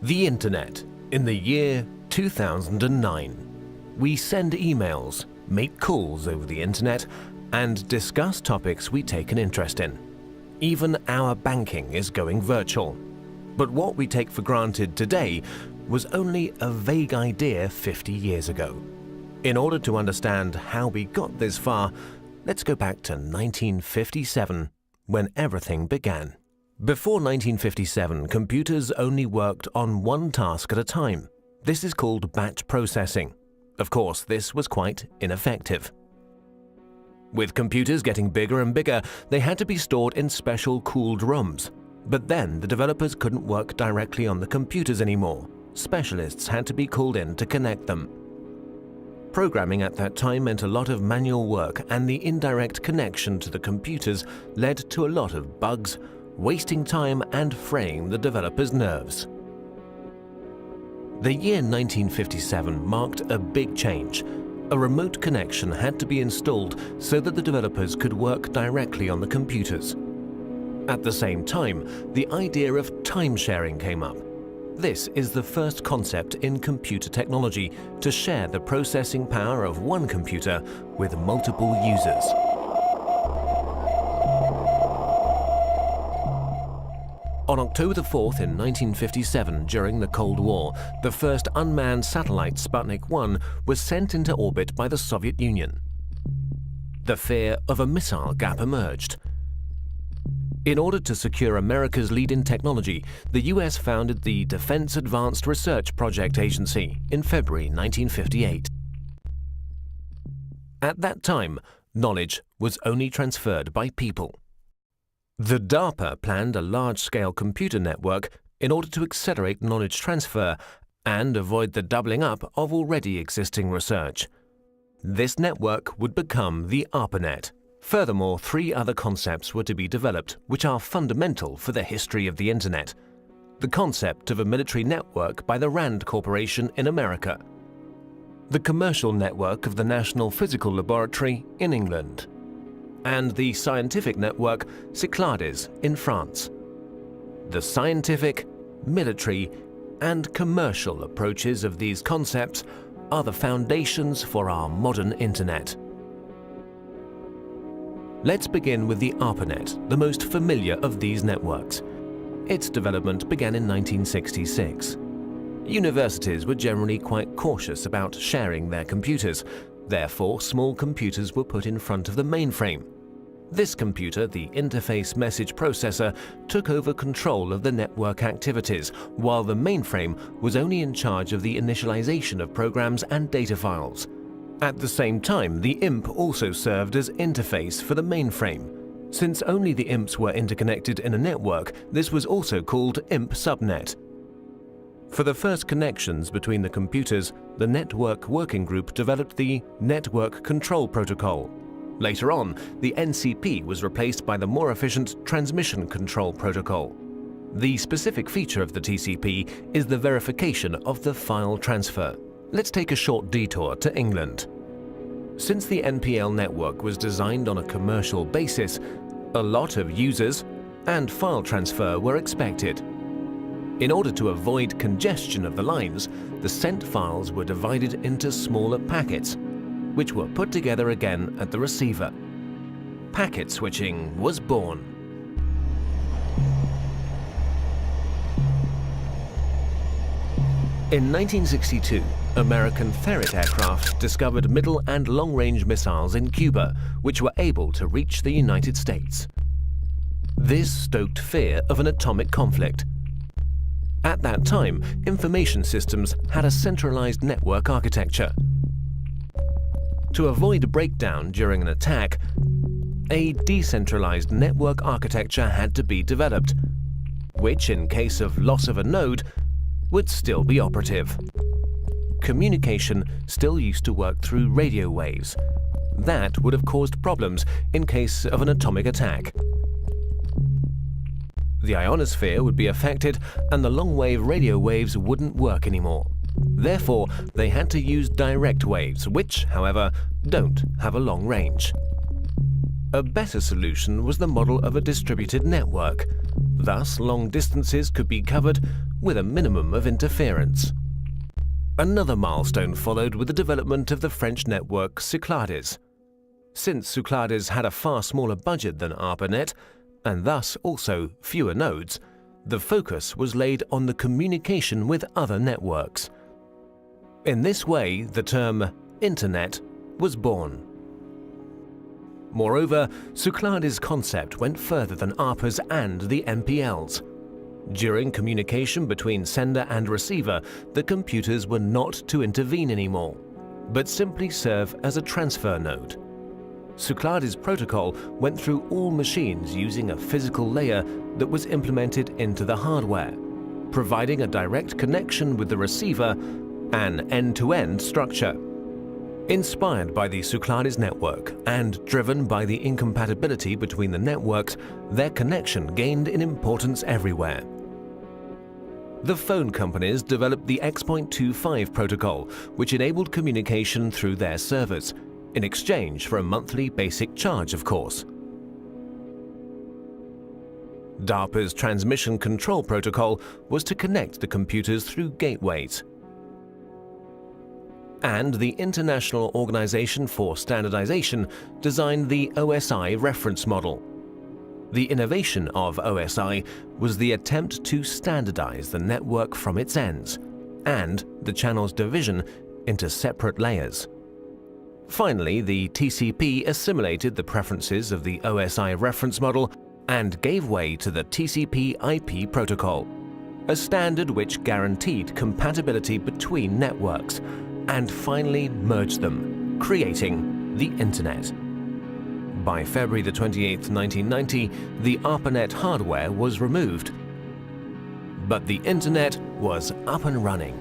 The Internet in the year 2009. We send emails, make calls over the Internet, and discuss topics we take an interest in. Even our banking is going virtual. But what we take for granted today was only a vague idea 50 years ago. In order to understand how we got this far, let's go back to 1957, when everything began. Before 1957, computers only worked on one task at a time. This is called batch processing. Of course, this was quite ineffective. With computers getting bigger and bigger, they had to be stored in special cooled rooms. But then the developers couldn't work directly on the computers anymore. Specialists had to be called in to connect them. Programming at that time meant a lot of manual work, and the indirect connection to the computers led to a lot of bugs, wasting time and fraying the developers' nerves. The year 1957 marked a big change. A remote connection had to be installed so that the developers could work directly on the computers. At the same time, the idea of time sharing came up. This is the first concept in computer technology to share the processing power of one computer with multiple users. On October 4th in 1957, during the Cold War, the first unmanned satellite Sputnik 1 was sent into orbit by the Soviet Union. The fear of a missile gap emerged. In order to secure America's lead in technology, the US founded the Defense Advanced Research Project Agency in February 1958. At that time, knowledge was only transferred by people. The DARPA planned a large-scale computer network in order to accelerate knowledge transfer and avoid the doubling up of already existing research. This network would become the ARPANET. Furthermore, 3 other concepts were to be developed, which are fundamental for the history of the Internet. The concept of a military network by the RAND Corporation in America. The commercial network of the National Physical Laboratory in England. And the scientific network Cyclades in France. The scientific, military, and commercial approaches of these concepts are the foundations for our modern Internet. Let's begin with the ARPANET, the most familiar of these networks. Its development began in 1966. Universities were generally quite cautious about sharing their computers. Therefore, small computers were put in front of the mainframe. This computer, the Interface Message Processor, took over control of the network activities, while the mainframe was only in charge of the initialization of programs and data files. At the same time, the IMP also served as interface for the mainframe. Since only the IMPs were interconnected in a network, this was also called IMP subnet. For the first connections between the computers, the Network Working Group developed the Network Control Protocol. Later on, the NCP was replaced by the more efficient Transmission Control Protocol. The specific feature of the TCP is the verification of the file transfer. Let's take a short detour to England. Since the NPL network was designed on a commercial basis, a lot of users and file transfer were expected. In order to avoid congestion of the lines, the sent files were divided into smaller packets, which were put together again at the receiver. Packet switching was born. In 1962, American Ferret aircraft discovered middle and long-range missiles in Cuba, which were able to reach the United States. This stoked fear of an atomic conflict. At that time, information systems had a centralized network architecture. To avoid breakdown during an attack, a decentralized network architecture had to be developed, which, in case of loss of a node, would still be operative. Communication still used to work through radio waves. That would have caused problems in case of an atomic attack. The ionosphere would be affected and the long-wave radio waves wouldn't work anymore. Therefore, they had to use direct waves, which, however, don't have a long range. A better solution was the model of a distributed network. Thus, long distances could be covered with a minimum of interference. Another milestone followed with the development of the French network Cyclades. Since Cyclades had a far smaller budget than ARPANET, and thus also fewer nodes, the focus was laid on the communication with other networks. In this way, the term Internet was born. Moreover, Cyclades' concept went further than ARPA's and the MPL's. During communication between sender and receiver, the computers were not to intervene anymore, but simply serve as a transfer node. Cyclades' protocol went through all machines using a physical layer that was implemented into the hardware, providing a direct connection with the receiver, an end-to-end structure. Inspired by the Cyclades network and driven by the incompatibility between the networks, their connection gained in importance everywhere. The phone companies developed the X.25 protocol, which enabled communication through their servers, in exchange for a monthly basic charge, of course. DARPA's transmission control protocol was to connect the computers through gateways. And the International Organization for Standardization designed the OSI reference model. The innovation of OSI was the attempt to standardize the network from its ends, and the channel's division into separate layers. Finally, the TCP assimilated the preferences of the OSI reference model and gave way to the TCP/IP protocol, a standard which guaranteed compatibility between networks, and finally merged them, creating the Internet. By February 28, 1990, the ARPANET hardware was removed, but the Internet was up and running.